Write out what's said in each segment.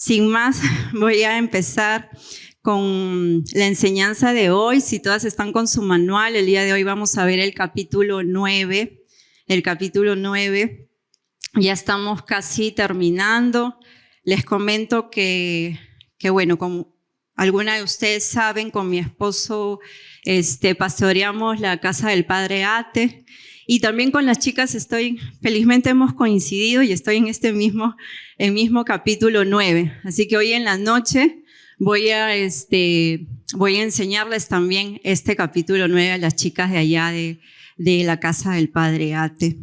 Sin más, voy a empezar con la enseñanza de hoy. Si todas están con su manual, el día de hoy vamos a ver el capítulo 9. El capítulo 9, ya estamos casi terminando. Les comento que bueno, como algunas de ustedes saben, con mi esposo pastoreamos la casa del Padre Ate. Y también con las chicas felizmente hemos coincidido y estoy en el mismo capítulo 9. Así que hoy en la noche voy a enseñarles también este capítulo 9 a las chicas de allá de la casa del Padre Ate.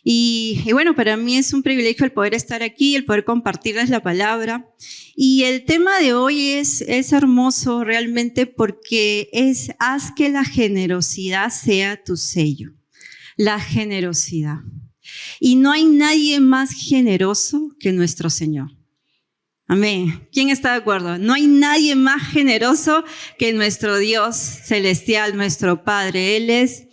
Y bueno, para mí es un privilegio el poder estar aquí, el poder compartirles la palabra. Y el tema de hoy es hermoso realmente porque haz que la generosidad sea tu sello. La generosidad. Y no hay nadie más generoso que nuestro Señor. Amén. ¿Quién está de acuerdo? No hay nadie más generoso que nuestro Dios celestial, nuestro Padre. Él es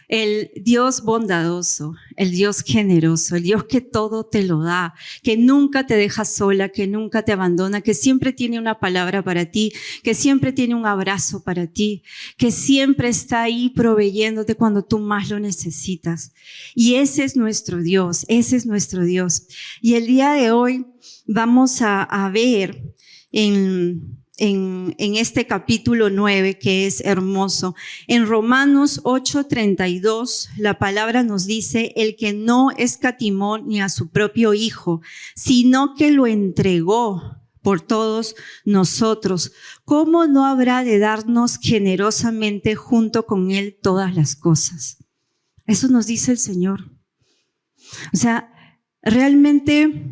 el Dios bondadoso, el Dios generoso, el Dios que todo te lo da, que nunca te deja sola, que nunca te abandona, que siempre tiene una palabra para ti, que siempre tiene un abrazo para ti, que siempre está ahí proveyéndote cuando tú más lo necesitas. Y ese es nuestro Dios, ese es nuestro Dios. Y el día de hoy vamos a ver en este capítulo 9, que es hermoso. En Romanos 8:32, la palabra nos dice, el que no escatimó ni a su propio Hijo, sino que lo entregó por todos nosotros, ¿cómo no habrá de darnos generosamente junto con Él todas las cosas? Eso nos dice el Señor. O sea, realmente,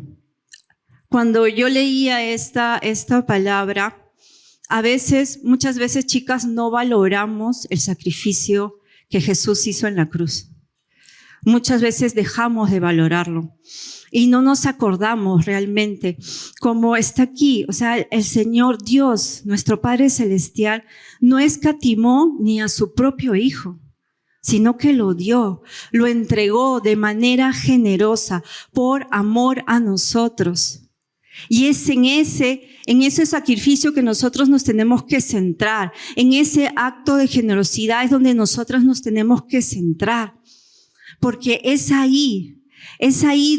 cuando yo leía esta palabra, muchas veces, chicas, no valoramos el sacrificio que Jesús hizo en la cruz. Muchas veces dejamos de valorarlo y no nos acordamos realmente cómo está aquí. O sea, el Señor Dios, nuestro Padre Celestial, no escatimó ni a su propio Hijo, sino que lo dio, lo entregó de manera generosa por amor a nosotros. Y es en ese sacrificio que nosotros nos tenemos que centrar, en ese acto de generosidad es donde nosotros nos tenemos que centrar, porque es ahí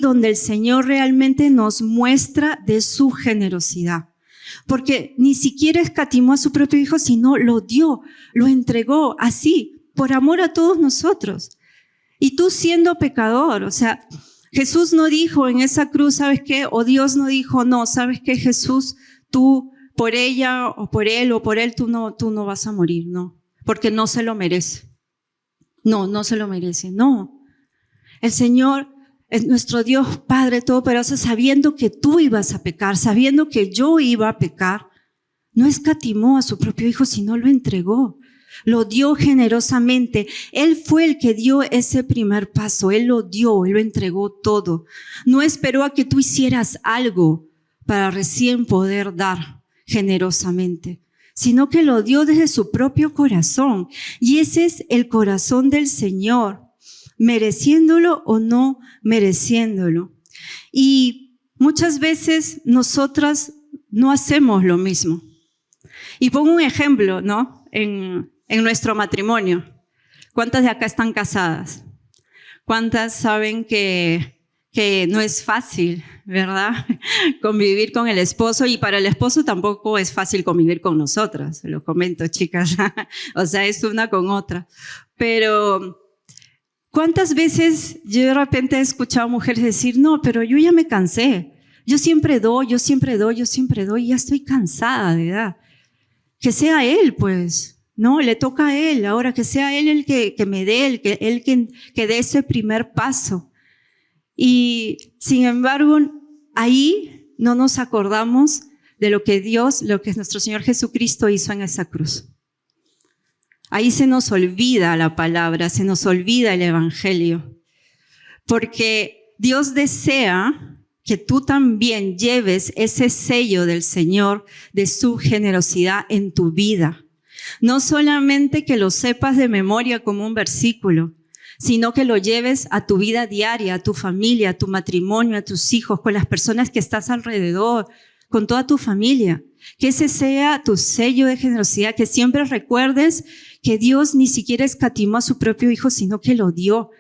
donde el Señor realmente nos muestra de su generosidad, porque ni siquiera escatimó a su propio Hijo, sino lo dio, lo entregó así, por amor a todos nosotros. Y tú siendo pecador, o sea, Jesús no dijo en esa cruz, ¿sabes qué? O Dios no dijo, no, ¿sabes qué, Jesús? Tú por ella o por él tú no vas a morir, no, porque no se lo merece. No se lo merece, no. El Señor es nuestro Dios Padre Todopoderoso, sabiendo que tú ibas a pecar, sabiendo que yo iba a pecar, no escatimó a su propio Hijo, sino lo entregó. Lo dio generosamente. Él fue el que dio ese primer paso. Él lo dio, Él lo entregó todo. No esperó a que tú hicieras algo para recién poder dar generosamente, sino que lo dio desde su propio corazón. Y ese es el corazón del Señor, mereciéndolo o no mereciéndolo. Y muchas veces nosotras no hacemos lo mismo. Y pongo un ejemplo, ¿no? En nuestro matrimonio. ¿Cuántas de acá están casadas? ¿Cuántas saben que no es fácil, verdad? Convivir con el esposo, y para el esposo tampoco es fácil convivir con nosotras, se lo comento, chicas. O sea, es una con otra. Pero ¿cuántas veces yo de repente he escuchado mujeres decir, no, pero yo ya me cansé. Yo siempre doy, y ya estoy cansada de dar. Que sea Él, pues. No, le toca a Él, ahora que sea Él el que me dé, Él que dé ese primer paso. Y sin embargo, ahí no nos acordamos de lo que nuestro Señor Jesucristo hizo en esa cruz. Ahí se nos olvida la palabra, se nos olvida el evangelio, porque Dios desea que tú también lleves ese sello del Señor, de su generosidad en tu vida. No solamente que lo sepas de memoria como un versículo, sino que lo lleves a tu vida diaria, a tu familia, a tu matrimonio, a tus hijos, con las personas que estás alrededor, con toda tu familia. Que ese sea tu sello de generosidad, que siempre recuerdes que Dios ni siquiera escatimó a su propio Hijo, sino que lo dio.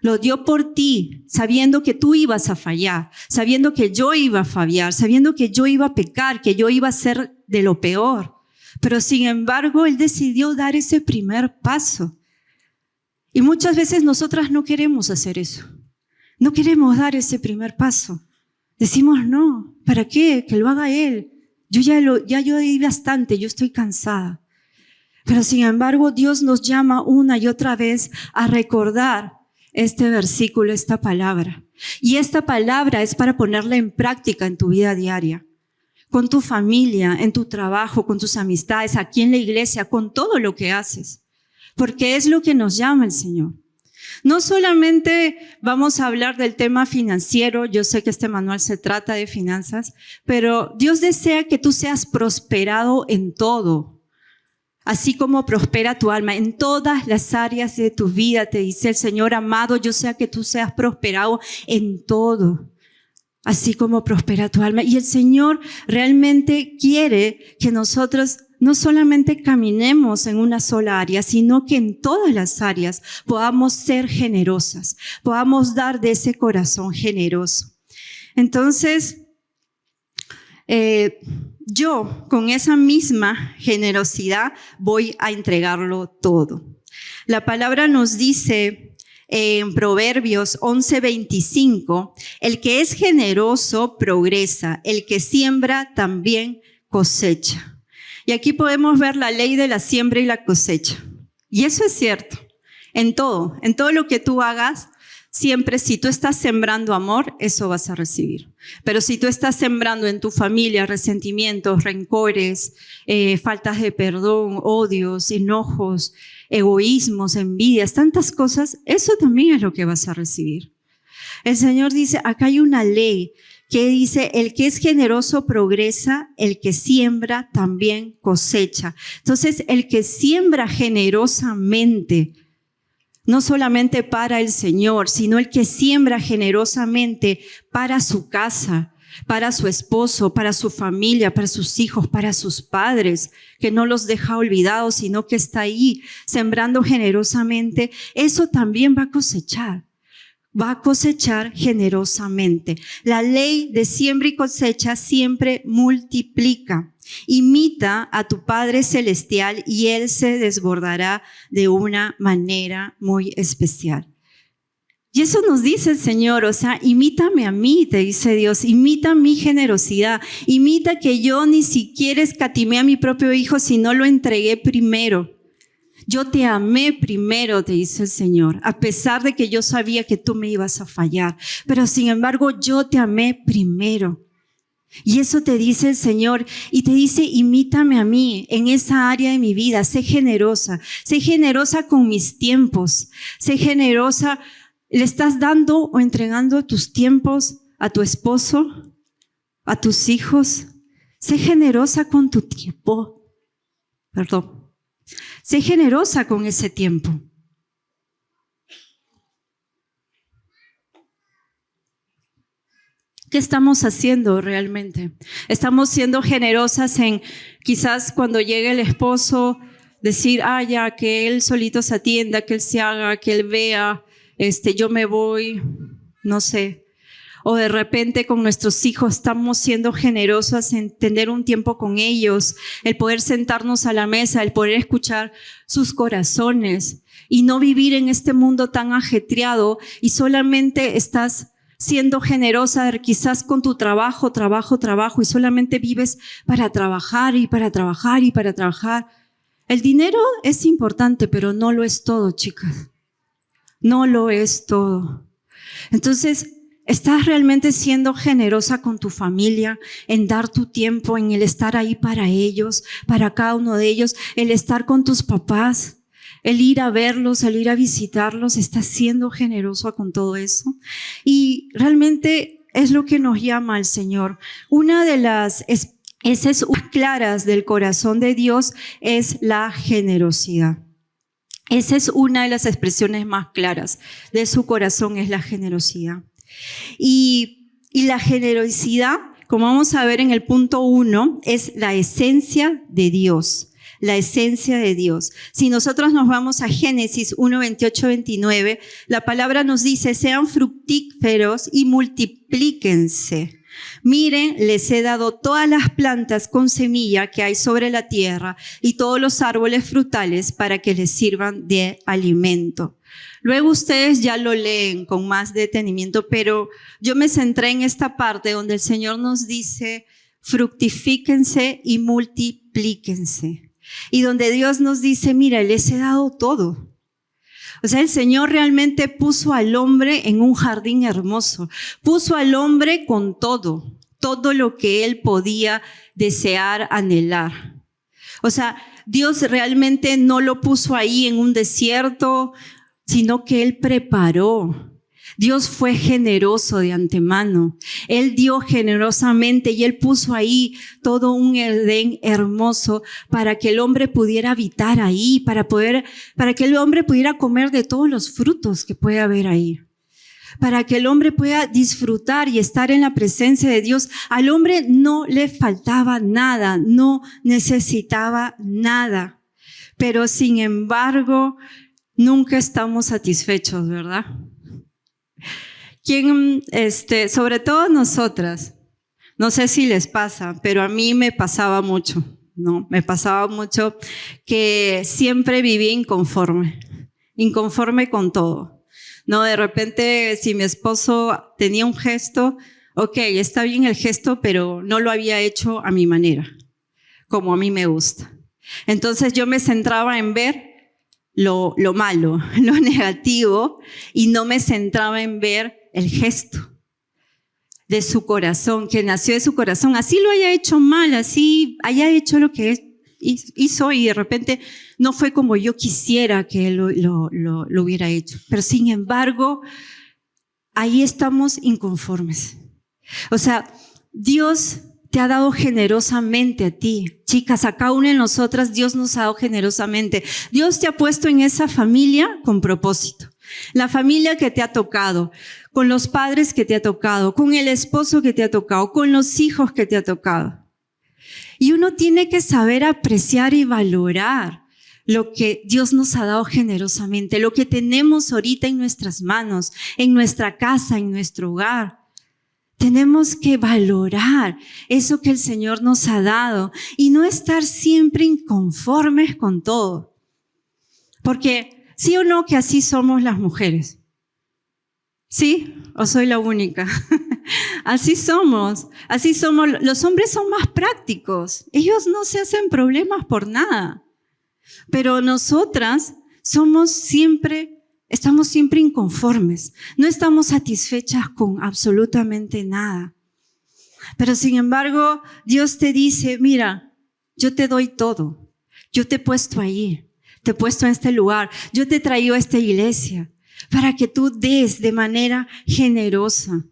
Lo dio por ti, sabiendo que tú ibas a fallar, sabiendo que yo iba a fallar, sabiendo que yo iba a pecar, que yo iba a ser de lo peor. Pero sin embargo, Él decidió dar ese primer paso. Y muchas veces nosotras no queremos hacer eso. No queremos dar ese primer paso. Decimos, no, ¿para qué? Que lo haga Él. Yo di bastante, yo estoy cansada. Pero sin embargo, Dios nos llama una y otra vez a recordar este versículo, esta palabra. Y esta palabra es para ponerla en práctica en tu vida diaria, con tu familia, en tu trabajo, con tus amistades, aquí en la iglesia, con todo lo que haces. Porque es lo que nos llama el Señor. No solamente vamos a hablar del tema financiero, yo sé que este manual se trata de finanzas, pero Dios desea que tú seas prosperado en todo, así como prospera tu alma. En todas las áreas de tu vida, te dice el Señor amado, yo sé que tú seas prosperado en todo, así como prospera tu alma. Y el Señor realmente quiere que nosotros no solamente caminemos en una sola área, sino que en todas las áreas podamos ser generosas, podamos dar de ese corazón generoso. Entonces, yo con esa misma generosidad voy a entregarlo todo. La palabra nos dice en Proverbios 11:25, el que es generoso progresa, el que siembra también cosecha. Y aquí podemos ver la ley de la siembra y la cosecha. Y eso es cierto. En todo lo que tú hagas, siempre si tú estás sembrando amor, eso vas a recibir. Pero si tú estás sembrando en tu familia resentimientos, rencores, faltas de perdón, odios, enojos, egoísmos, envidias, tantas cosas, eso también es lo que vas a recibir. El Señor dice, acá hay una ley que dice, el que es generoso progresa, el que siembra también cosecha. Entonces, el que siembra generosamente, no solamente para el Señor, sino el que siembra generosamente para su casa, para su esposo, para su familia, para sus hijos, para sus padres, que no los deja olvidados, sino que está ahí sembrando generosamente, eso también va a cosechar. Va a cosechar generosamente. La ley de siembra y cosecha siempre multiplica. Imita a tu Padre Celestial y Él se desbordará de una manera muy especial. Y eso nos dice el Señor, o sea, imítame a mí, te dice Dios, imita mi generosidad, imita que yo ni siquiera escatimé a mi propio Hijo, sino lo entregué primero. Yo te amé primero, te dice el Señor, a pesar de que yo sabía que tú me ibas a fallar, pero sin embargo yo te amé primero. Y eso te dice el Señor y te dice, imítame a mí en esa área de mi vida, sé generosa con mis tiempos, sé generosa. ¿Le estás dando o entregando tus tiempos a tu esposo, a tus hijos? Sé generosa con tu tiempo. Sé generosa con ese tiempo. ¿Qué estamos haciendo realmente? Estamos siendo generosas en quizás cuando llegue el esposo, decir, ya, que él solito se atienda, que él se haga, que él vea, yo me voy, no sé. O de repente con nuestros hijos estamos siendo generosas en tener un tiempo con ellos, el poder sentarnos a la mesa, el poder escuchar sus corazones y no vivir en este mundo tan ajetreado y solamente estás siendo generosa quizás con tu trabajo y solamente vives para trabajar y para trabajar y para trabajar. El dinero es importante, pero no lo es todo, chicas. No lo es todo. Entonces, ¿estás realmente siendo generosa con tu familia, en dar tu tiempo, en el estar ahí para ellos, para cada uno de ellos, el estar con tus papás, el ir a verlos, el ir a visitarlos? ¿Estás siendo generosa con todo eso? Y realmente es lo que nos llama el Señor. Una de las esas claras del corazón de Dios es la generosidad. Esa es una de las expresiones más claras de su corazón, es la generosidad. Y la generosidad, como vamos a ver en el punto 1, es la esencia de Dios. La esencia de Dios. Si nosotros nos vamos a Génesis 1, 28, 29, la palabra nos dice, sean fructíferos y multiplíquense. Miren, les he dado todas las plantas con semilla que hay sobre la tierra y todos los árboles frutales para que les sirvan de alimento. Luego ustedes ya lo leen con más detenimiento, pero yo me centré en esta parte donde el Señor nos dice, fructifíquense y multiplíquense. Y donde Dios nos dice, mira, les he dado todo. O sea, el Señor realmente puso al hombre en un jardín hermoso. Puso al hombre con todo lo que él podía desear, anhelar. O sea, Dios realmente no lo puso ahí en un desierto, sino que Él preparó. Dios fue generoso de antemano. Él dio generosamente y Él puso ahí todo un Edén hermoso para que el hombre pudiera habitar ahí, para que el hombre pudiera comer de todos los frutos que puede haber ahí. Para que el hombre pueda disfrutar y estar en la presencia de Dios. Al hombre no le faltaba nada, no necesitaba nada. Pero sin embargo, nunca estamos satisfechos, ¿verdad? Sobre todo nosotras, no sé si les pasa, pero a mí me pasaba mucho, ¿no? Me pasaba mucho que siempre vivía inconforme con todo, ¿no? De repente, si mi esposo tenía un gesto, ok, está bien el gesto, pero no lo había hecho a mi manera, como a mí me gusta. Entonces yo me centraba en ver lo malo, lo negativo, y no me centraba en ver el gesto de su corazón, que nació de su corazón. Así lo haya hecho mal, así haya hecho lo que hizo y de repente no fue como yo quisiera que él lo hubiera hecho. Pero sin embargo, ahí estamos inconformes. O sea, Dios te ha dado generosamente a ti. Chicas, a cada una de nosotras Dios nos ha dado generosamente. Dios te ha puesto en esa familia con propósito. La familia que te ha tocado, con los padres que te ha tocado, con el esposo que te ha tocado, con los hijos que te ha tocado. Y uno tiene que saber apreciar y valorar lo que Dios nos ha dado generosamente, lo que tenemos ahorita en nuestras manos, en nuestra casa, en nuestro hogar. Tenemos que valorar eso que el Señor nos ha dado y no estar siempre inconformes con todo. Porque, ¿sí o no que así somos las mujeres? ¿Sí? ¿O soy la única? Así somos. Los hombres son más prácticos. Ellos no se hacen problemas por nada. Pero nosotras estamos siempre inconformes. No estamos satisfechas con absolutamente nada. Pero sin embargo, Dios te dice, mira, yo te doy todo. Yo te he puesto ahí. Te he puesto en este lugar. Yo te he traído a esta iglesia para que tú des de manera generosa.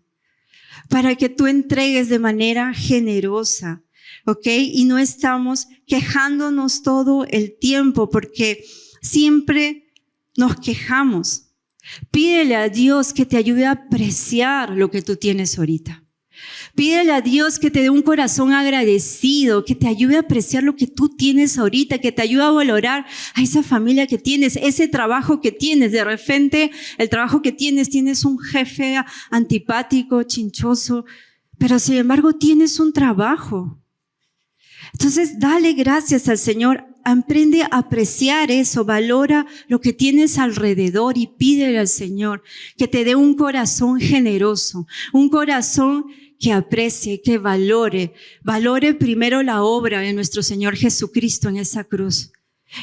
Para que tú entregues de manera generosa. ¿Ok? Y no estamos quejándonos todo el tiempo porque siempre nos quejamos. Pídele a Dios que te ayude a apreciar lo que tú tienes ahorita. Pídele a Dios que te dé un corazón agradecido, que te ayude a apreciar lo que tú tienes ahorita, que te ayude a valorar a esa familia que tienes, ese trabajo que tienes. De repente, el trabajo que tienes un jefe antipático, chinchoso, pero sin embargo tienes un trabajo. Entonces, dale gracias al Señor. Aprende a apreciar eso, valora lo que tienes alrededor y pídele al Señor que te dé un corazón generoso, un corazón que aprecie, que valore primero la obra de nuestro Señor Jesucristo en esa cruz.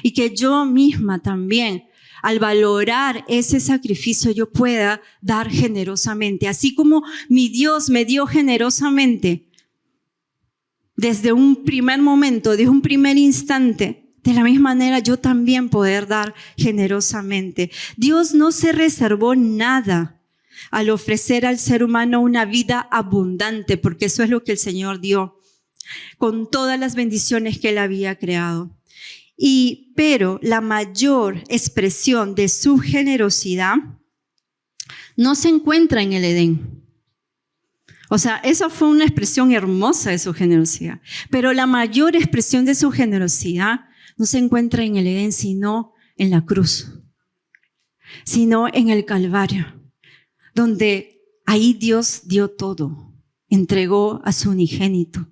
Y que yo misma también, al valorar ese sacrificio, yo pueda dar generosamente. Así como mi Dios me dio generosamente desde un primer momento, de un primer instante, de la misma manera yo también poder dar generosamente. Dios no se reservó nada al ofrecer al ser humano una vida abundante, porque eso es lo que el Señor dio, con todas las bendiciones que Él había creado. Pero la mayor expresión de su generosidad no se encuentra en el Edén. O sea, esa fue una expresión hermosa de su generosidad. Pero la mayor expresión de su generosidad no se encuentra en el Edén, sino en la cruz, sino en el Calvario, donde ahí Dios dio todo, entregó a su unigénito.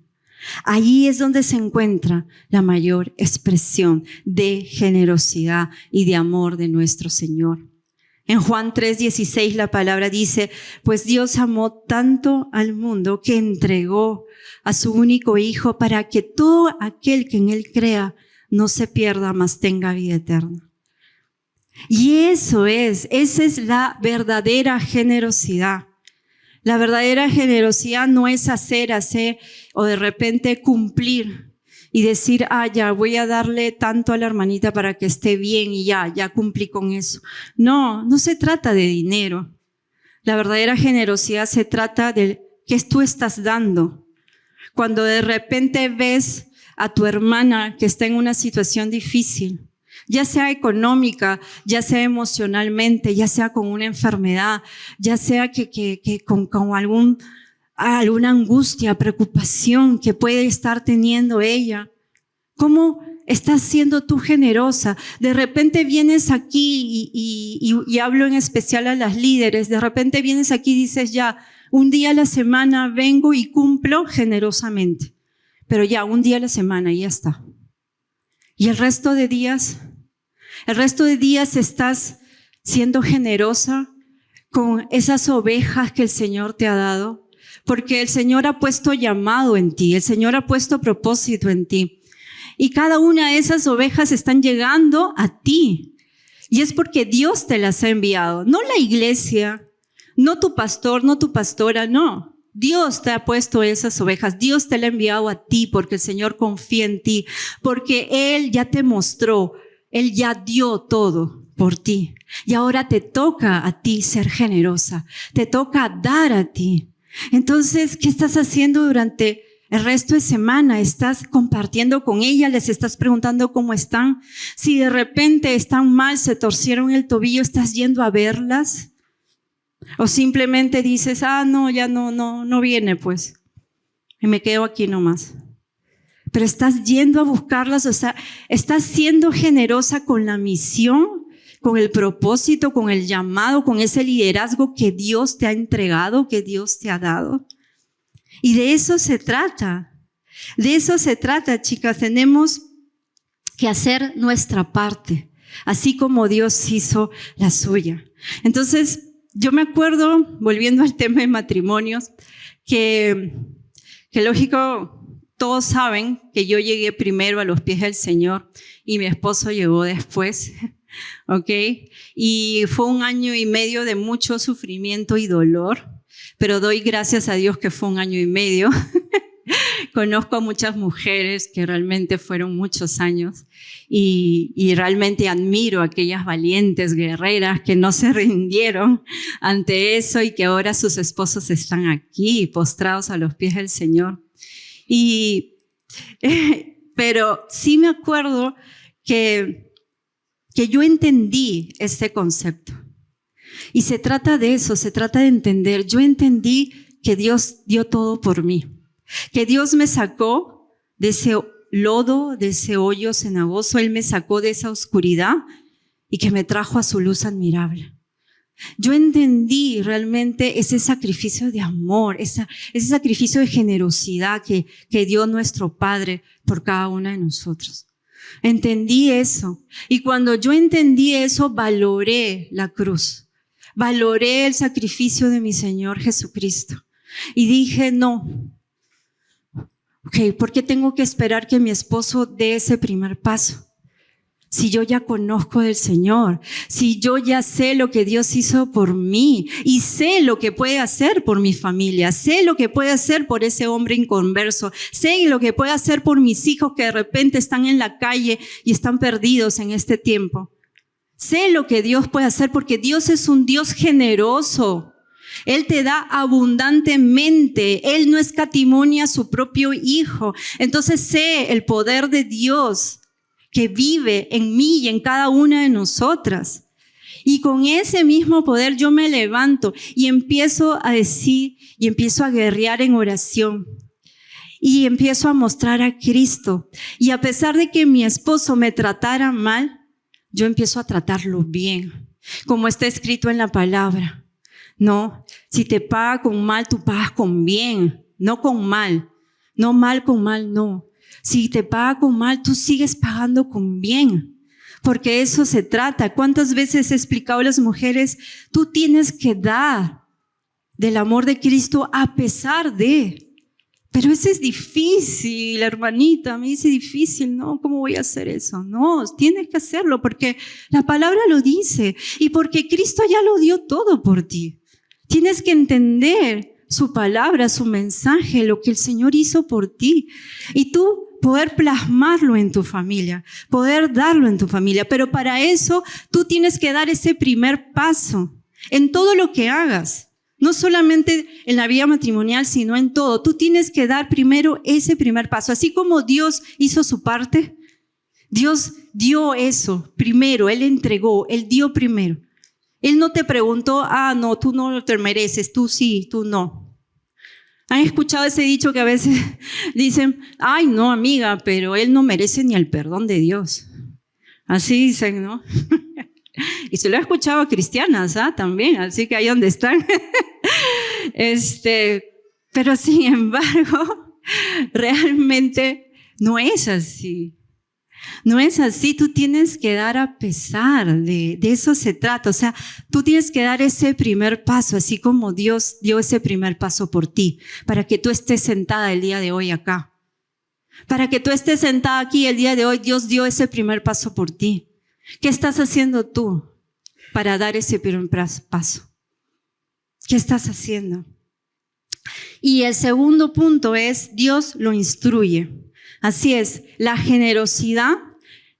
Allí es donde se encuentra la mayor expresión de generosidad y de amor de nuestro Señor. En Juan 3:16 la palabra dice, pues Dios amó tanto al mundo que entregó a su único Hijo para que todo aquel que en Él crea no se pierda, mas tenga vida eterna. Y esa es la verdadera generosidad. La verdadera generosidad no es hacer o de repente cumplir y decir, ya voy a darle tanto a la hermanita para que esté bien y ya cumplí con eso. No se trata de dinero. La verdadera generosidad se trata de qué tú estás dando. Cuando de repente ves a tu hermana que está en una situación difícil, ya sea económica, ya sea emocionalmente, ya sea con una enfermedad, ya sea que con alguna angustia, preocupación que puede estar teniendo ella. ¿Cómo estás siendo tú generosa? De repente vienes aquí y hablo en especial a las líderes, de repente vienes aquí y dices ya, un día a la semana vengo y cumplo generosamente, pero ya un día a la semana y ya está. Y el resto de días estás siendo generosa con esas ovejas que el Señor te ha dado, porque el Señor ha puesto llamado en ti, el Señor ha puesto propósito en ti. Y cada una de esas ovejas están llegando a ti. Y es porque Dios te las ha enviado, no la iglesia, no tu pastor, no tu pastora, no. Dios te ha puesto esas ovejas, Dios te la ha enviado a ti porque el Señor confía en ti, porque Él ya te mostró, Él ya dio todo por ti. Y ahora te toca a ti ser generosa, te toca dar a ti. Entonces, ¿qué estás haciendo durante el resto de semana? ¿Estás compartiendo con ella? ¿Les estás preguntando cómo están? Si de repente están mal, se torcieron el tobillo, ¿estás yendo a verlas? O simplemente dices, no, ya no viene pues, y me quedo aquí nomás. Pero estás yendo a buscarlas, o sea, estás siendo generosa con la misión, con el propósito, con el llamado, con ese liderazgo que Dios te ha entregado, que Dios te ha dado. Y de eso se trata. De eso se trata, chicas. Tenemos que hacer nuestra parte, así como Dios hizo la suya. Entonces, yo me acuerdo, volviendo al tema de matrimonios, que lógico, todos saben que yo llegué primero a los pies del Señor y mi esposo llegó después, ¿ok? Y fue 1 año y medio de mucho sufrimiento y dolor, pero doy gracias a Dios que fue 1 año y medio. Conozco a muchas mujeres que realmente fueron muchos años y realmente admiro a aquellas valientes guerreras que no se rindieron ante eso y que ahora sus esposos están aquí postrados a los pies del Señor. Pero sí me acuerdo que yo entendí este concepto. Y se trata de eso, se trata de entender. Yo entendí que Dios dio todo por mí. Que Dios me sacó de ese lodo, de ese hoyo cenagoso. Él me sacó de esa oscuridad y que me trajo a su luz admirable. Yo entendí realmente ese sacrificio de amor, ese sacrificio de generosidad que dio nuestro Padre por cada una de nosotros. Entendí eso. Y cuando yo entendí eso, valoré la cruz. Valoré el sacrificio de mi Señor Jesucristo. Y dije, no. ¿Por qué tengo que esperar que mi esposo dé ese primer paso? Si yo ya conozco del Señor, si yo ya sé lo que Dios hizo por mí y sé lo que puede hacer por mi familia, sé lo que puede hacer por ese hombre inconverso, sé lo que puede hacer por mis hijos que de repente están en la calle y están perdidos en este tiempo. Sé lo que Dios puede hacer porque Dios es un Dios generoso. Él te da abundantemente. Él no escatimonia a su propio Hijo. Entonces sé el poder de Dios que vive en mí y en cada una de nosotras. Y con ese mismo poder yo me levanto y empiezo a decir y empiezo a guerrear en oración. Y empiezo a mostrar a Cristo. Y a pesar de que mi esposo me tratara mal, yo empiezo a tratarlo bien, como está escrito en la palabra. No, si te paga con mal, tú pagas con bien, no con mal. No mal con mal, no. Si te paga con mal, tú sigues pagando con bien. Porque eso se trata. ¿Cuántas veces he explicado a las mujeres? Tú tienes que dar del amor de Cristo a pesar de. Pero eso es difícil, hermanita. Me dice difícil, ¿no? ¿Cómo voy a hacer eso? No, tienes que hacerlo porque la palabra lo dice y porque Cristo ya lo dio todo por ti. Tienes que entender su palabra, su mensaje, lo que el Señor hizo por ti. Y tú poder plasmarlo en tu familia, poder darlo en tu familia. Pero para eso tú tienes que dar ese primer paso en todo lo que hagas. No solamente en la vida matrimonial, sino en todo. Tú tienes que dar primero ese primer paso. Así como Dios hizo su parte, Dios dio eso primero, Él entregó, Él dio primero. Él no te preguntó, no, tú no te mereces, tú sí, tú no. ¿Han escuchado ese dicho que a veces dicen, ay, no, amiga, pero él no merece ni el perdón de Dios? Así dicen, ¿no? Y se lo he escuchado a cristianas, también, así que ahí donde están. Pero sin embargo, realmente no es así. No es así, tú tienes que dar a pesar, de eso se trata. O sea, tú tienes que dar ese primer paso, así como Dios dio ese primer paso por ti, para que tú estés sentada el día de hoy acá. Para que tú estés sentada aquí el día de hoy, Dios dio ese primer paso por ti. ¿Qué estás haciendo tú para dar ese primer paso? ¿Qué estás haciendo? Y el segundo punto es, Dios lo instruye. Así es, la generosidad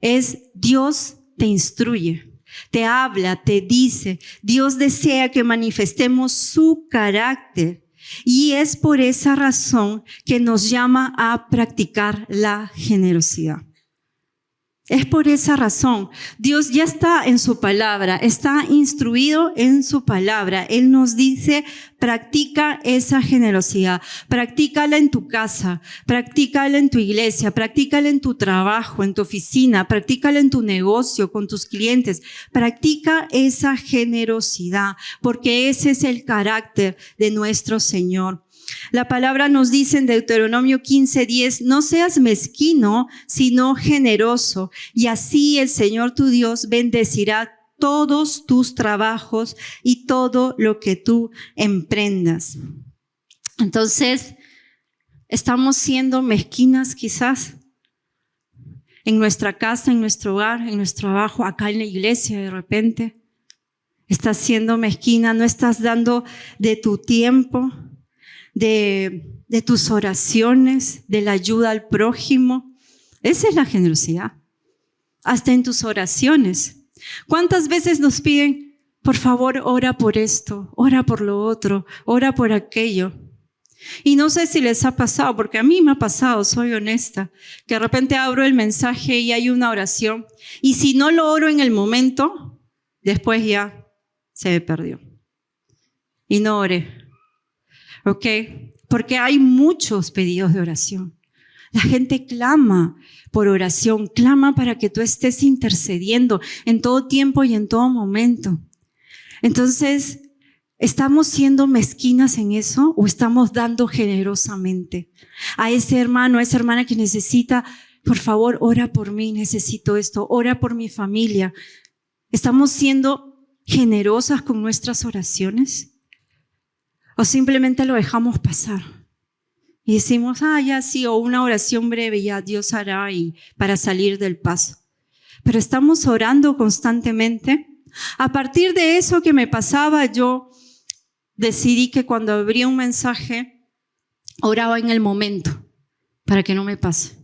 es Dios te instruye, te habla, te dice. Dios desea que manifestemos su carácter y es por esa razón que nos llama a practicar la generosidad. Es por esa razón. Dios ya está en su palabra, está instruido en su palabra. Él nos dice, practica esa generosidad, practícala en tu casa, practícala en tu iglesia, practícala en tu trabajo, en tu oficina, practícala en tu negocio, con tus clientes. Practica esa generosidad, porque ese es el carácter de nuestro Señor. La palabra nos dice en Deuteronomio 15:10, no seas mezquino, sino generoso, y así el Señor tu Dios bendecirá todos tus trabajos y todo lo que tú emprendas. Entonces, ¿estamos siendo mezquinas quizás? En nuestra casa, en nuestro hogar, en nuestro trabajo, acá en la iglesia de repente. ¿Estás siendo mezquina? ¿No estás dando de tu tiempo? De tus oraciones, de la ayuda al prójimo. Esa es la generosidad. Hasta en tus oraciones. ¿Cuántas veces nos piden, por favor, ora por esto, ora por lo otro, ora por aquello? Y no sé si les ha pasado, porque a mí me ha pasado, soy honesta, que de repente abro el mensaje y hay una oración. Y si no lo oro en el momento, después ya se me perdió. Y no oré. ¿Ok? Porque hay muchos pedidos de oración. La gente clama por oración, clama para que tú estés intercediendo en todo tiempo y en todo momento. Entonces, ¿estamos siendo mezquinas en eso o estamos dando generosamente a ese hermano, a esa hermana que necesita, por favor, ora por mí, necesito esto, ora por mi familia? ¿Estamos siendo generosas con nuestras oraciones? ¿O simplemente lo dejamos pasar? Y decimos, ya sí, o una oración breve, ya Dios hará y para salir del paso. Pero estamos orando constantemente. A partir de eso que me pasaba, yo decidí que cuando abría un mensaje, oraba en el momento, para que no me pase.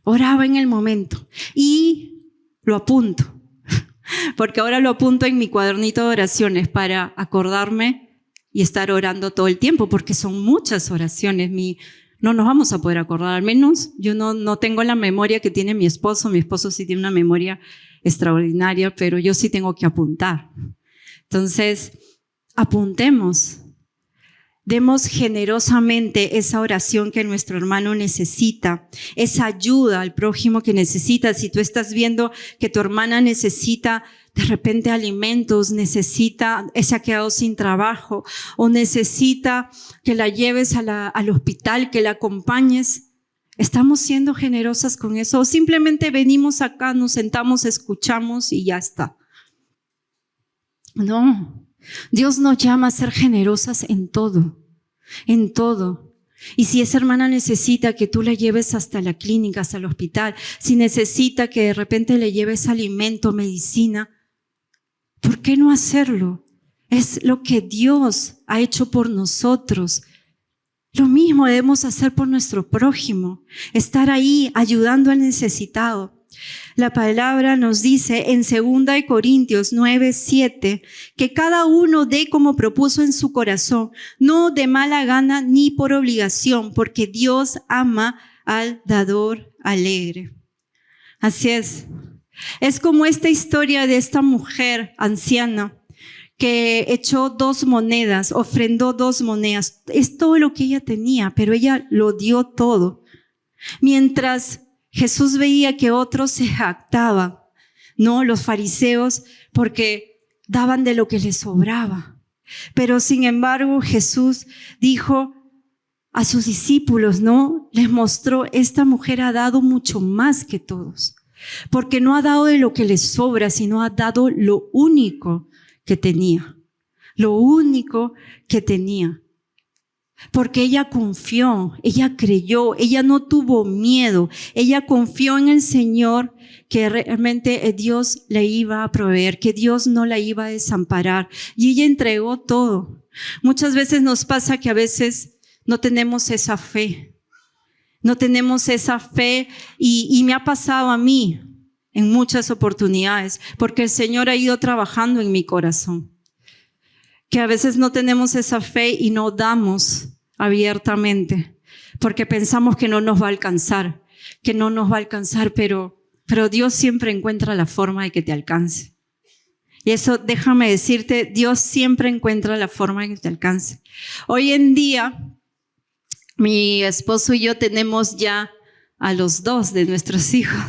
Oraba en el momento y lo apunto, porque ahora lo apunto en mi cuadernito de oraciones para acordarme y estar orando todo el tiempo, porque son muchas oraciones. No nos vamos a poder acordar, al menos yo no tengo la memoria que tiene mi esposo sí tiene una memoria extraordinaria, pero yo sí tengo que apuntar. Entonces, apuntemos. Demos generosamente esa oración que nuestro hermano necesita, esa ayuda al prójimo que necesita. Si tú estás viendo que tu hermana necesita de repente alimentos, se ha quedado sin trabajo o necesita que la lleves al hospital, que la acompañes, ¿estamos siendo generosas con eso? O simplemente venimos acá, nos sentamos, escuchamos y ya está. No. Dios nos llama a ser generosas en todo, en todo. Y si esa hermana necesita que tú la lleves hasta la clínica, hasta el hospital, si necesita que de repente le lleves alimento, medicina, ¿por qué no hacerlo? Es lo que Dios ha hecho por nosotros. Lo mismo debemos hacer por nuestro prójimo, estar ahí ayudando al necesitado. La palabra nos dice en 2 Corintios 9:7 que cada uno dé como propuso en su corazón, no de mala gana ni por obligación, porque Dios ama al dador alegre. Así es. Es como esta historia de esta mujer anciana que echó 2 monedas, ofrendó 2 monedas. Es todo lo que ella tenía, pero ella lo dio todo. Mientras Jesús veía que otros se jactaban, ¿no? Los fariseos, porque daban de lo que les sobraba. Pero sin embargo, Jesús dijo a sus discípulos, ¿no? Les mostró, esta mujer ha dado mucho más que todos. Porque no ha dado de lo que les sobra, sino ha dado lo único que tenía. Lo único que tenía. Porque ella confió, ella creyó, ella no tuvo miedo, ella confió en el Señor que realmente Dios le iba a proveer, que Dios no la iba a desamparar y ella entregó todo. Muchas veces nos pasa que a veces no tenemos esa fe, y me ha pasado a mí en muchas oportunidades porque el Señor ha ido trabajando en mi corazón. Que a veces no tenemos esa fe y no damos abiertamente porque pensamos que no nos va a alcanzar, pero Dios siempre encuentra la forma de que te alcance. Y eso, déjame decirte, Dios siempre encuentra la forma de que te alcance. Hoy en día, mi esposo y yo tenemos ya a los 2 de nuestros hijos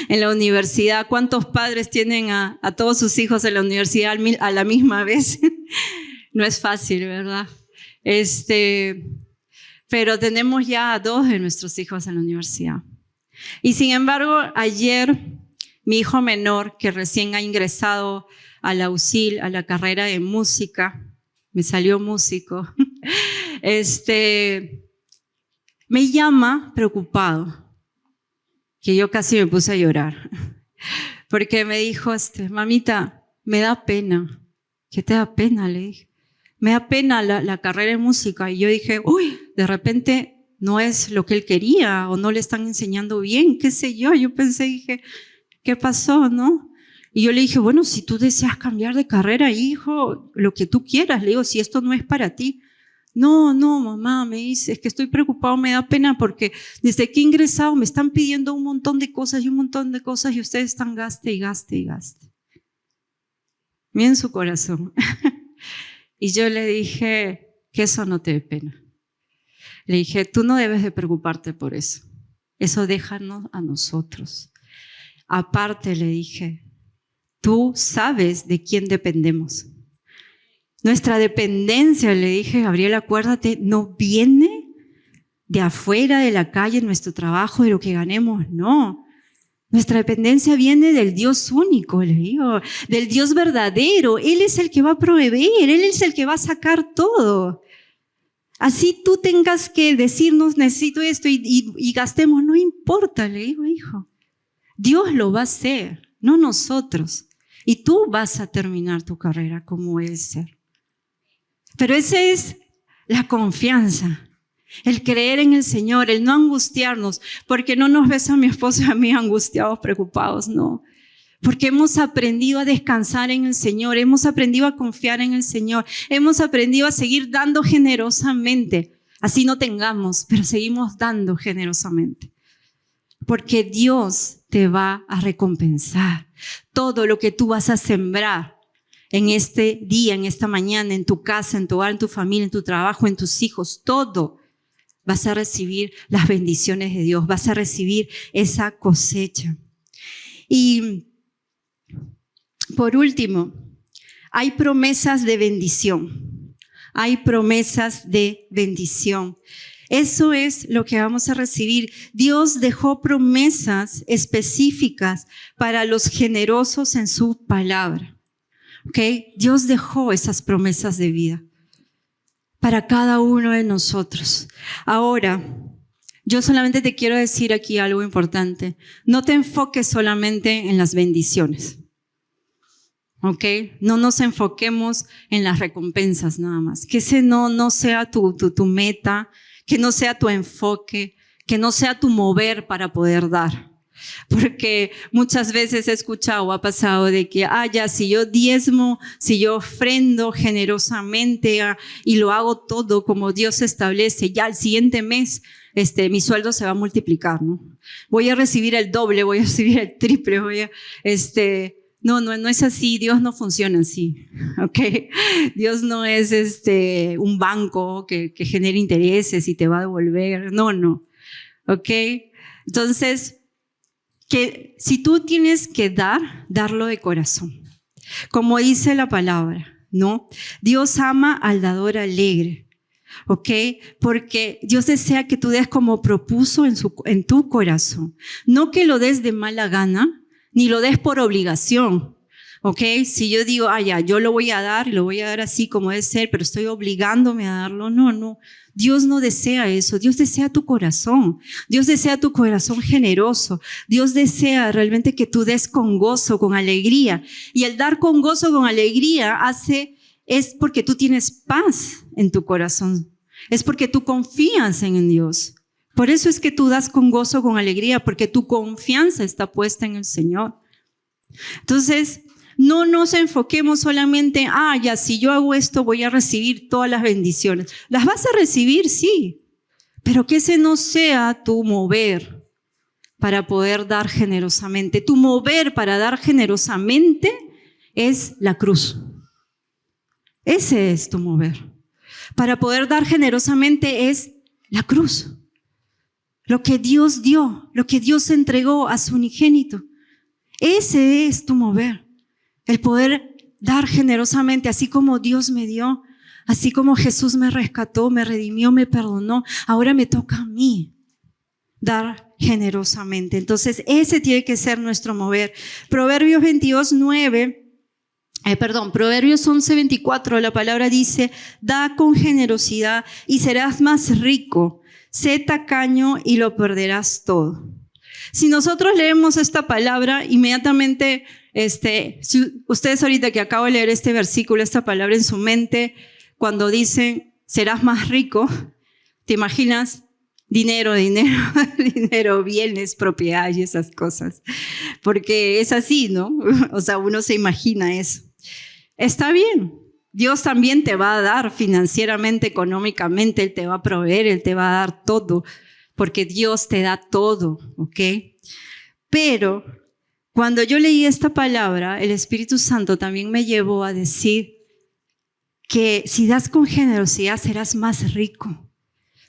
en la universidad. ¿Cuántos padres tienen a todos sus hijos en la universidad a la misma vez? No es fácil, ¿verdad? Pero tenemos ya a 2 de nuestros hijos en la universidad. Y sin embargo, ayer mi hijo menor, que recién ha ingresado a la USIL, a la carrera de música, me salió músico, me llama preocupado, que yo casi me puse a llorar, porque me dijo, mamita, me da pena. ¿Qué te da pena? Le dije. Me da pena la carrera de música. Y yo dije, de repente no es lo que él quería o no le están enseñando bien, qué sé yo. Yo pensé, dije, ¿qué pasó, no? Y yo le dije, bueno, si tú deseas cambiar de carrera, hijo, lo que tú quieras. Le digo, si esto no es para ti. No, mamá, me dice, es que estoy preocupado, me da pena porque desde que he ingresado me están pidiendo un montón de cosas y ustedes están gaste y gaste y gaste. Miren su corazón. Y yo le dije que eso no te dé pena. Le dije, tú no debes de preocuparte por eso. Eso déjanos a nosotros. Aparte le dije, tú sabes de quién dependemos. Nuestra dependencia, le dije, Gabriela, acuérdate, no viene de afuera, de la calle, nuestro trabajo, de lo que ganemos, no. Nuestra dependencia viene del Dios único, le digo, del Dios verdadero. Él es el que va a proveer, Él es el que va a sacar todo. Así tú tengas que decirnos, necesito esto y gastemos, no importa, le digo, hijo. Dios lo va a hacer, no nosotros. Y tú vas a terminar tu carrera como debe ser. Pero esa es la confianza. El creer en el Señor, el no angustiarnos, porque no nos ves a mi esposo y a mí angustiados, preocupados, no. Porque hemos aprendido a descansar en el Señor, hemos aprendido a confiar en el Señor, hemos aprendido a seguir dando generosamente. Así no tengamos, pero seguimos dando generosamente. porque Dios te va a recompensar. Todo lo que tú vas a sembrar en este día, en esta mañana, en tu casa, en tu hogar, en tu familia, en tu trabajo, en tus hijos, todo vas a recibir las bendiciones de Dios, vas a recibir esa cosecha. Y por último, hay promesas de bendición. Hay promesas de bendición. Eso es lo que vamos a recibir. Dios dejó promesas específicas para los generosos en su palabra. ¿Okay? Dios dejó esas promesas de vida para cada uno de nosotros. Ahora, yo solamente te quiero decir aquí algo importante. No te enfoques solamente en las bendiciones. ¿Ok? No nos enfoquemos en las recompensas nada más. Que ese no sea tu meta, que no sea tu enfoque, que no sea tu mover para poder dar. Porque muchas veces he escuchado o ha pasado de que, ya, si yo diezmo, si yo ofrendo generosamente y lo hago todo como Dios establece, ya el siguiente mes mi sueldo se va a multiplicar, ¿no? Voy a recibir el doble, voy a recibir el triple, No es así. Dios no funciona así, ¿ok? Dios no es un banco que genera intereses y te va a devolver. No, ¿ok? Entonces, que si tú tienes que darlo de corazón. Como dice la palabra, ¿no? Dios ama al dador alegre, ¿ok? Porque Dios desea que tú des como propuso en tu corazón. No que lo des de mala gana, ni lo des por obligación, ¿ok? Si yo digo, ya, yo lo voy a dar, y lo voy a dar así como debe ser, pero estoy obligándome a darlo. No. Dios no desea eso. Dios desea tu corazón. Dios desea tu corazón generoso. Dios desea realmente que tú des con gozo, con alegría. Y el dar con gozo, con alegría, es porque tú tienes paz en tu corazón. Es porque tú confías en Dios. Por eso es que tú das con gozo, con alegría, porque tu confianza está puesta en el Señor. Entonces, no nos enfoquemos solamente, ya, si yo hago esto voy a recibir todas las bendiciones. Las vas a recibir, sí, pero que ese no sea tu mover para poder dar generosamente. Tu mover para dar generosamente es la cruz. Ese es tu mover. Para poder dar generosamente es la cruz. Lo que Dios dio, lo que Dios entregó a su unigénito. Ese es tu mover. El poder dar generosamente, así como Dios me dio, así como Jesús me rescató, me redimió, me perdonó. Ahora me toca a mí dar generosamente. Entonces, ese tiene que ser nuestro mover. Proverbios 11:24, la palabra dice, da con generosidad y serás más rico. Sé tacaño y lo perderás todo. Si nosotros leemos esta palabra, inmediatamente, si ustedes ahorita que acabo de leer este versículo, esta palabra en su mente, cuando dicen serás más rico, te imaginas dinero, bienes, propiedades y esas cosas. Porque es así, ¿no? O sea, uno se imagina eso. Está bien. Dios también te va a dar financieramente, económicamente, Él te va a proveer, Él te va a dar todo, porque Dios te da todo, ¿ok? Pero cuando yo leí esta palabra, el Espíritu Santo también me llevó a decir que si das con generosidad serás más rico,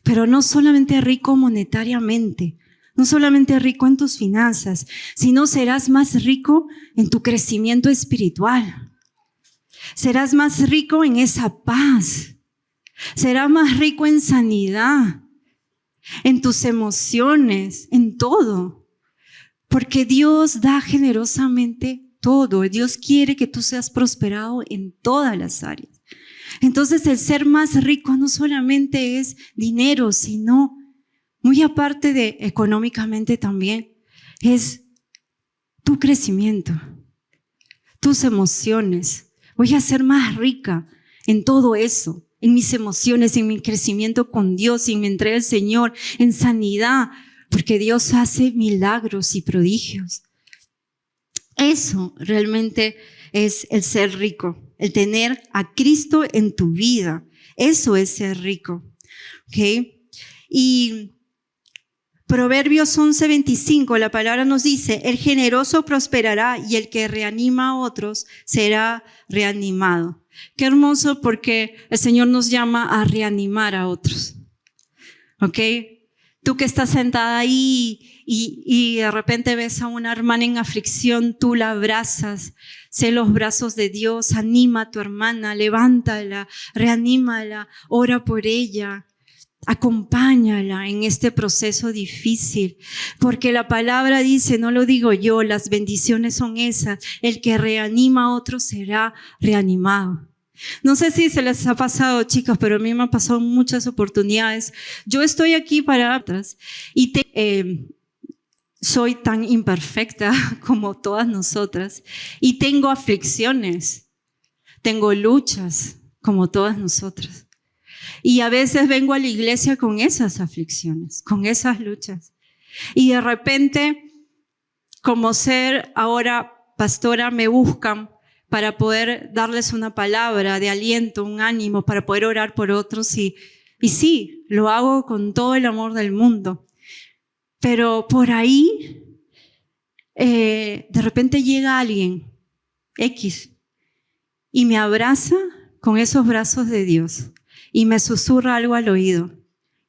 pero no solamente rico monetariamente, no solamente rico en tus finanzas, sino serás más rico en tu crecimiento espiritual. Serás más rico en esa paz. Serás más rico en sanidad, en tus emociones, en todo. Porque Dios da generosamente todo. Dios quiere que tú seas prosperado en todas las áreas. Entonces, el ser más rico no solamente es dinero, sino, muy aparte de económicamente también, es tu crecimiento, tus emociones. Voy a ser más rica en todo eso, en mis emociones, en mi crecimiento con Dios, en mi entrega al Señor, en sanidad, porque Dios hace milagros y prodigios. Eso realmente es el ser rico, el tener a Cristo en tu vida. Eso es ser rico, ¿ok? Y Proverbios 11:25, la palabra nos dice, el generoso prosperará y el que reanima a otros será reanimado. Qué hermoso, porque el Señor nos llama a reanimar a otros. ¿Ok? Tú que estás sentada ahí y de repente ves a una hermana en aflicción, tú la abrazas. Sé los brazos de Dios, anima a tu hermana, levántala, reanímala, ora por ella. Acompáñala en este proceso difícil, porque la palabra dice, no lo digo yo, las bendiciones son esas, el que reanima a otro será reanimado. No sé si se les ha pasado, chicas, pero a mí me han pasado muchas oportunidades. Yo estoy aquí para otras y soy tan imperfecta como todas nosotras y tengo aflicciones, tengo luchas como todas nosotras. Y a veces vengo a la iglesia con esas aflicciones, con esas luchas. Y de repente, como ser ahora pastora, me buscan para poder darles una palabra de aliento, un ánimo, para poder orar por otros. Y sí, lo hago con todo el amor del mundo. Pero por ahí, de repente llega alguien, X, y me abraza con esos brazos de Dios. Y me susurra algo al oído,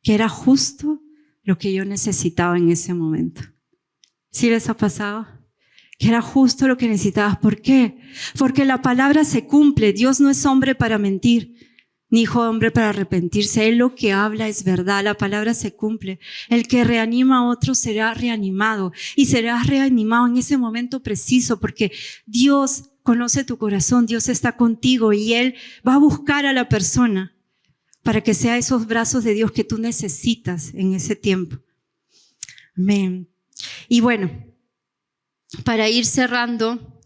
que era justo lo que yo necesitaba en ese momento. ¿Sí les ha pasado? Que era justo lo que necesitabas. ¿Por qué? Porque la palabra se cumple. Dios no es hombre para mentir, ni hijo de hombre para arrepentirse. Él lo que habla es verdad. La palabra se cumple. El que reanima a otro será reanimado. Y serás reanimado en ese momento preciso, porque Dios conoce tu corazón. Dios está contigo y Él va a buscar a la persona para que sea esos brazos de Dios que tú necesitas en ese tiempo. Amén. Y bueno, para ir cerrando,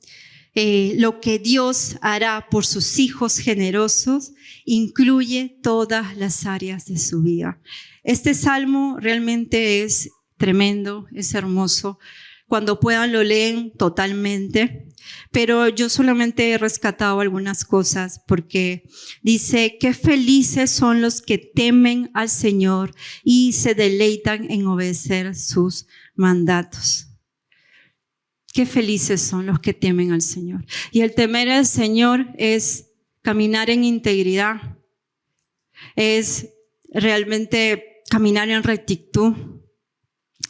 lo que Dios hará por sus hijos generosos incluye todas las áreas de su vida. Este salmo realmente es tremendo, es hermoso. Cuando puedan lo leen totalmente, pero yo solamente he rescatado algunas cosas porque dice, qué felices son los que temen al Señor y se deleitan en obedecer sus mandatos. Qué felices son los que temen al Señor. Y el temer al Señor es caminar en integridad, es realmente caminar en rectitud,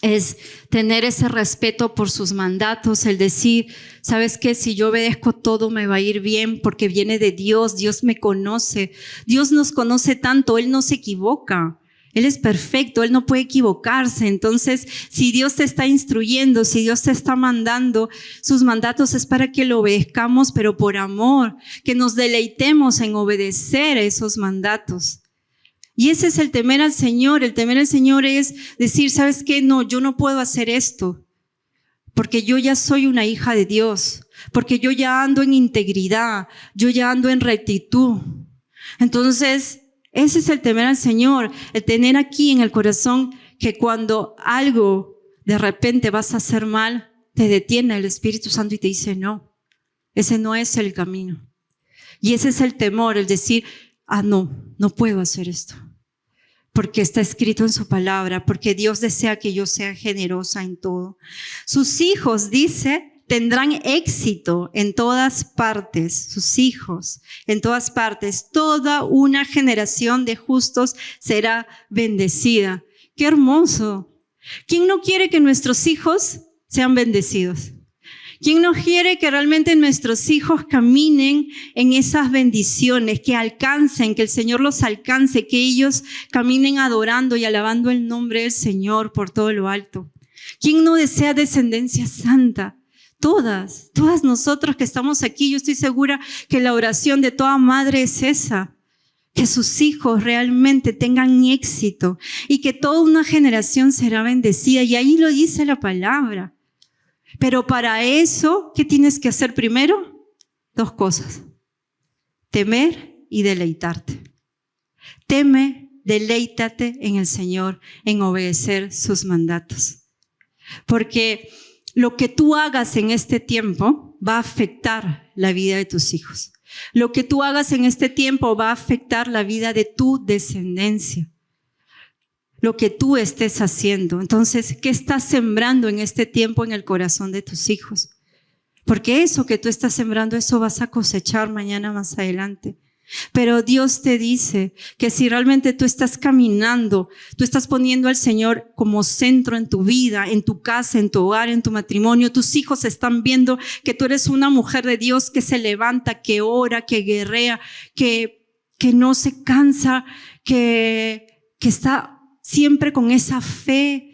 es tener ese respeto por sus mandatos, el decir, ¿sabes qué? Si yo obedezco todo me va a ir bien porque viene de Dios, Dios me conoce, Dios nos conoce tanto, Él no se equivoca. Él es perfecto, Él no puede equivocarse. Entonces, si Dios te está instruyendo, si Dios te está mandando sus mandatos, es para que lo obedezcamos, pero por amor, que nos deleitemos en obedecer esos mandatos. Y ese es el temer al Señor. El temer al Señor es decir, ¿sabes qué? No, yo no puedo hacer esto, porque yo ya soy una hija de Dios, porque yo ya ando en integridad, yo ya ando en rectitud. Entonces, ese es el temer al Señor, el tener aquí en el corazón que cuando algo de repente vas a hacer mal, te detiene el Espíritu Santo y te dice, no, ese no es el camino. Y ese es el temor, el decir, no puedo hacer esto, porque está escrito en su palabra, porque Dios desea que yo sea generosa en todo. Sus hijos, dice, tendrán éxito en todas partes, sus hijos en todas partes. Toda una generación de justos será bendecida. ¡Qué hermoso! ¿Quién no quiere que nuestros hijos sean bendecidos? ¿Quién no quiere que realmente nuestros hijos caminen en esas bendiciones, que alcancen, que el Señor los alcance, que ellos caminen adorando y alabando el nombre del Señor por todo lo alto? ¿Quién no desea descendencia santa? Todas nosotros que estamos aquí, yo estoy segura que la oración de toda madre es esa, que sus hijos realmente tengan éxito y que toda una generación será bendecida. Y ahí lo dice la palabra. Pero para eso, ¿qué tienes que hacer primero? 2 cosas: temer y deleitarte. Teme, deleítate en el Señor, en obedecer sus mandatos. Porque lo que tú hagas en este tiempo va a afectar la vida de tus hijos. Lo que tú hagas en este tiempo va a afectar la vida de tu descendencia. lo que tú estés haciendo. Entonces, ¿qué estás sembrando en este tiempo en el corazón de tus hijos? Porque eso que tú estás sembrando, eso vas a cosechar mañana más adelante. Pero Dios te dice que si realmente tú estás caminando, tú estás poniendo al Señor como centro en tu vida, en tu casa, en tu hogar, en tu matrimonio, tus hijos están viendo que tú eres una mujer de Dios que se levanta, que ora, que guerrea, que no se cansa, que está siempre con esa fe,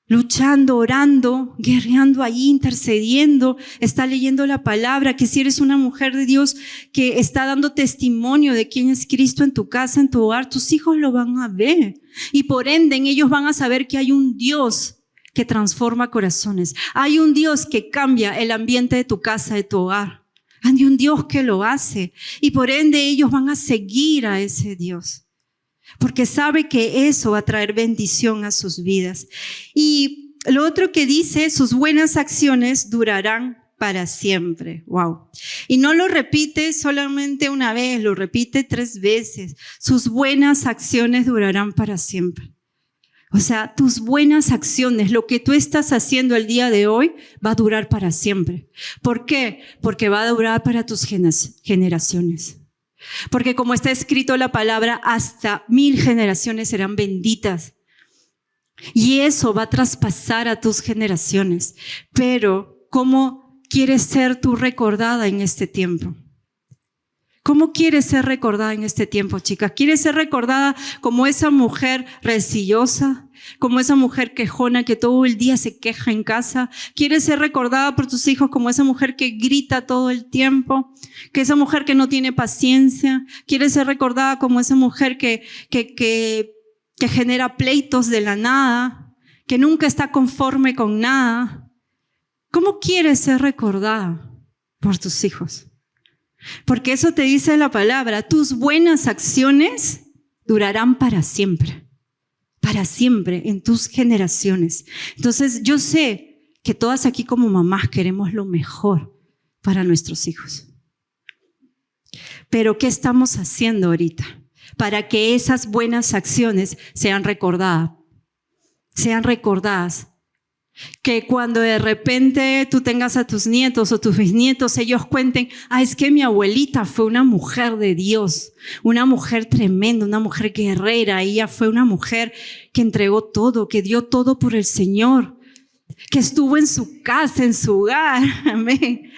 luchando, orando, guerreando ahí, intercediendo, está leyendo la palabra, que si eres una mujer de Dios que está dando testimonio de quién es Cristo en tu casa, en tu hogar, tus hijos lo van a ver. Y por ende, ellos van a saber que hay un Dios que transforma corazones. Hay un Dios que cambia el ambiente de tu casa, de tu hogar. Hay un Dios que lo hace. Y por ende, ellos van a seguir a ese Dios. Porque sabe que eso va a traer bendición a sus vidas. Y lo otro que dice, sus buenas acciones durarán para siempre. Wow. Y no lo repite solamente una vez, lo repite 3 veces. Sus buenas acciones durarán para siempre. O sea, tus buenas acciones, lo que tú estás haciendo el día de hoy, va a durar para siempre. ¿Por qué? Porque va a durar para tus generaciones. Porque como está escrito la palabra, hasta 1000 generaciones serán benditas. Y eso va a traspasar a tus generaciones. Pero, ¿cómo quieres ser tú recordada en este tiempo? ¿Cómo quieres ser recordada en este tiempo, chicas? ¿Quieres ser recordada como esa mujer rencillosa? Como esa mujer quejona que todo el día se queja en casa. ¿Quieres ser recordada por tus hijos como esa mujer que grita todo el tiempo? Que esa mujer que no tiene paciencia. ¿Quieres ser recordada como esa mujer que genera pleitos de la nada? Que nunca está conforme con nada. ¿Cómo quieres ser recordada por tus hijos? Porque eso te dice la palabra. Tus buenas acciones durarán para siempre. Para siempre, en tus generaciones. Entonces, yo sé que todas aquí como mamás queremos lo mejor para nuestros hijos. Pero, ¿qué estamos haciendo ahorita para que esas buenas acciones sean recordadas? Sean recordadas. Que cuando de repente tú tengas a tus nietos o tus bisnietos, ellos cuenten, es que mi abuelita fue una mujer de Dios, una mujer tremenda, una mujer guerrera. Ella fue una mujer que entregó todo, que dio todo por el Señor, que estuvo en su casa, en su hogar. Amén.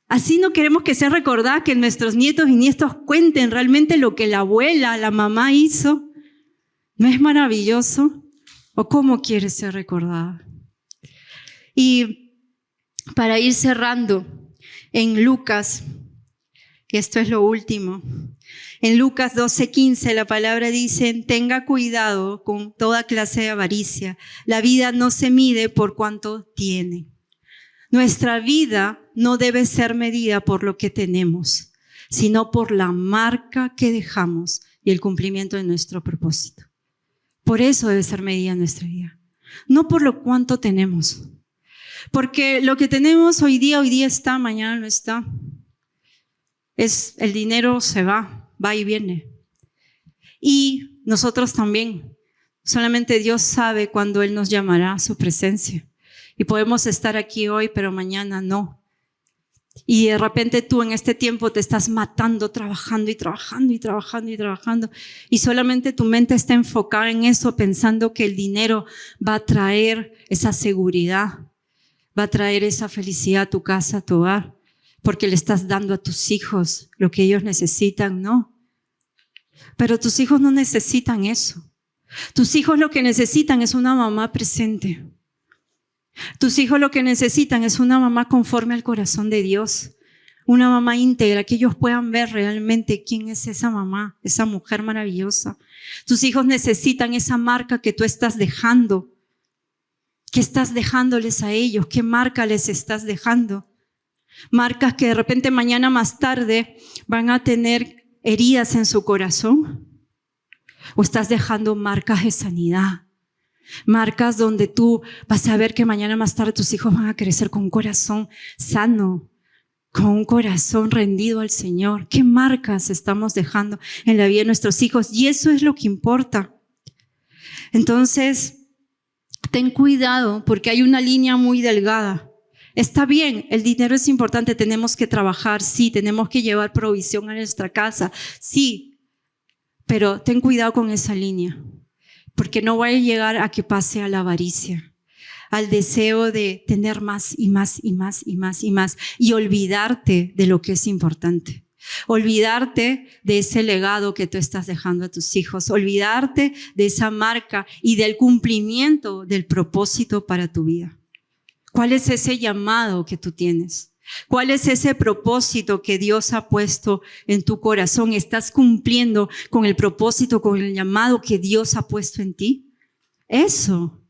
Así no queremos que sea recordada, que nuestros nietos y nietos cuenten realmente lo que la abuela, la mamá hizo. ¿No es maravilloso? ¿O cómo quieres ser recordada? Y para ir cerrando, en Lucas, y esto es lo último, en Lucas 12:15 la palabra dice, tenga cuidado con toda clase de avaricia. La vida no se mide por cuánto tiene. Nuestra vida no debe ser medida por lo que tenemos, sino por la marca que dejamos y el cumplimiento de nuestro propósito. Por eso debe ser medida nuestra vida, no por lo cuánto tenemos. Porque lo que tenemos hoy día está, mañana no está. El dinero se va y viene. Y nosotros también. Solamente Dios sabe cuándo Él nos llamará a su presencia. Y podemos estar aquí hoy, pero mañana no. Y de repente tú en este tiempo te estás matando, trabajando y trabajando y trabajando y trabajando. Y solamente tu mente está enfocada en eso, pensando que el dinero va a traer esa seguridad. Va a traer esa felicidad a tu casa, a tu hogar, porque le estás dando a tus hijos lo que ellos necesitan, ¿no? Pero tus hijos no necesitan eso. Tus hijos lo que necesitan es una mamá presente. Tus hijos lo que necesitan es una mamá conforme al corazón de Dios. Una mamá íntegra, que ellos puedan ver realmente quién es esa mamá, esa mujer maravillosa. Tus hijos necesitan esa marca que tú estás dejando. ¿Qué estás dejándoles a ellos? ¿Qué marca les estás dejando? Marcas que de repente mañana más tarde van a tener heridas en su corazón. ¿O estás dejando marcas de sanidad? Marcas donde tú vas a ver que mañana más tarde tus hijos van a crecer con un corazón sano, con un corazón rendido al Señor. ¿Qué marcas estamos dejando en la vida de nuestros hijos? Y eso es lo que importa. Entonces, ten cuidado porque hay una línea muy delgada. Está bien, el dinero es importante, tenemos que trabajar, sí, tenemos que llevar provisión a nuestra casa, sí, pero ten cuidado con esa línea, porque no vaya a llegar a que pase a la avaricia, al deseo de tener más y más y más y más y más y olvidarte de lo que es importante. Olvidarte de ese legado que tú estás dejando a tus hijos, olvidarte de esa marca y del cumplimiento del propósito para tu vida. ¿Cuál es ese llamado que tú tienes? ¿Cuál es ese propósito que Dios ha puesto en tu corazón? ¿Estás cumpliendo con el propósito, con el llamado que Dios ha puesto en ti? Eso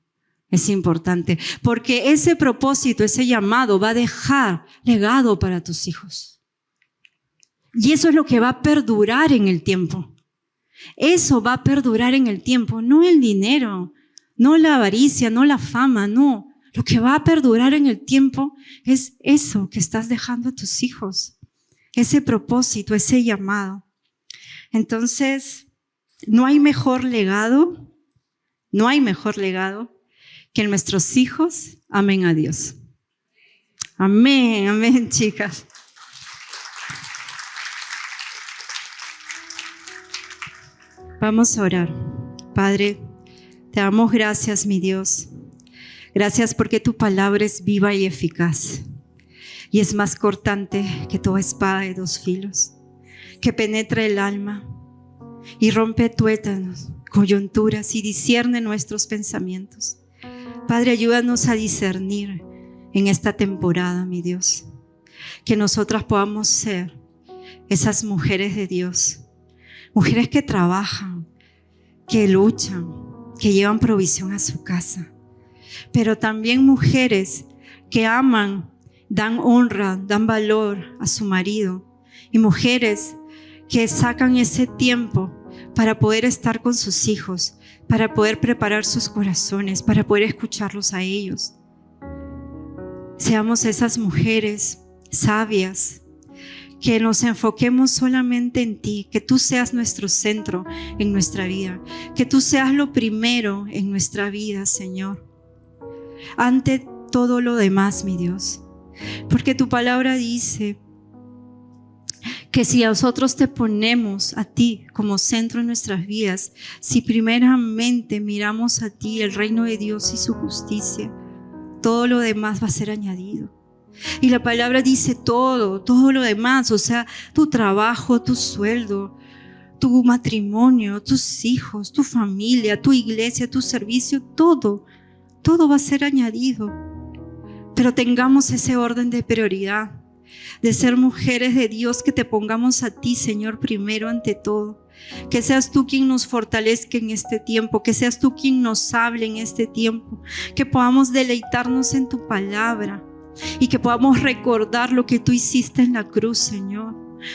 es importante, porque ese propósito, ese llamado va a dejar legado para tus hijos. Y eso es lo que va a perdurar en el tiempo. Eso va a perdurar en el tiempo, no el dinero, no la avaricia, no la fama, no. Lo que va a perdurar en el tiempo es eso que estás dejando a tus hijos, ese propósito, ese llamado. Entonces, no hay mejor legado que nuestros hijos amen a Dios. Amén, amén, chicas. Vamos a orar. Padre, te damos gracias, mi Dios. Gracias porque tu palabra es viva y eficaz y es más cortante que toda espada de dos filos, que penetra el alma y rompe tuétanos, coyunturas y discierne nuestros pensamientos. Padre, ayúdanos a discernir en esta temporada, mi Dios, que nosotras podamos ser esas mujeres de Dios, mujeres que trabajan, que luchan, que llevan provisión a su casa, pero también mujeres que aman, dan honra, dan valor a su marido, y mujeres que sacan ese tiempo para poder estar con sus hijos, para poder preparar sus corazones, para poder escucharlos a ellos. Seamos esas mujeres sabias, que nos enfoquemos solamente en ti, que tú seas nuestro centro en nuestra vida, que tú seas lo primero en nuestra vida, Señor, ante todo lo demás, mi Dios, porque tu palabra dice que si nosotros te ponemos a ti como centro en nuestras vidas, si primeramente miramos a ti, el reino de Dios y su justicia, todo lo demás va a ser añadido. Y la palabra dice todo lo demás, o sea, tu trabajo, tu sueldo, tu matrimonio, tus hijos, tu familia, tu iglesia, tu servicio, todo va a ser añadido. Pero tengamos ese orden de prioridad, de ser mujeres de Dios, que te pongamos a ti, Señor, primero ante todo. Que seas tú quien nos fortalezca en este tiempo, que seas tú quien nos hable en este tiempo, que podamos deleitarnos en tu palabra y que podamos recordar lo que tú hiciste en la cruz, Señor,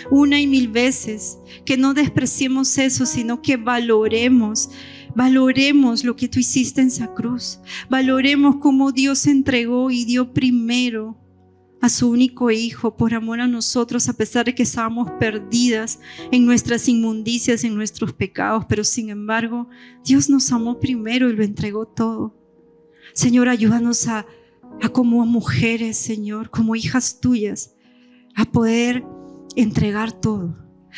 una y mil veces. Que no despreciemos eso, sino que valoremos lo que tú hiciste en esa cruz. Valoremos cómo Dios entregó y dio primero a su único hijo por amor a nosotros, a pesar de que estábamos perdidas en nuestras inmundicias, en nuestros pecados, pero sin embargo Dios nos amó primero y lo entregó todo. Señor, ayúdanos a como mujeres, Señor, como hijas tuyas, a poder entregar todo,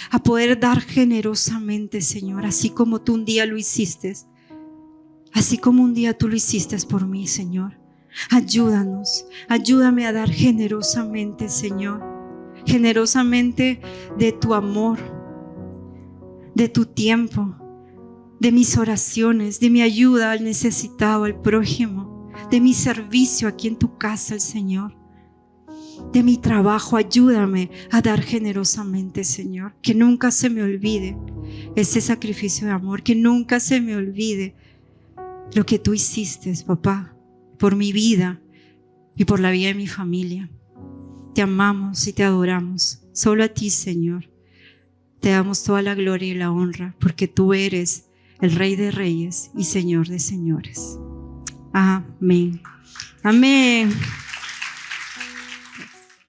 a poder dar generosamente, Señor, así como tú un día lo hiciste, así como un día tú lo hiciste por mí, Señor. Ayúdame a dar generosamente, Señor, generosamente de tu amor, de tu tiempo, de mis oraciones, de mi ayuda al necesitado, al prójimo, de mi servicio aquí en tu casa, el Señor, de mi trabajo. Ayúdame a dar generosamente, Señor, que nunca se me olvide ese sacrificio de amor, que nunca se me olvide lo que tú hiciste, papá, por mi vida y por la vida de mi familia. Te amamos y te adoramos. Solo a ti, Señor, te damos toda la gloria y la honra, porque tú eres el Rey de Reyes y Señor de Señores. Amén. Amén.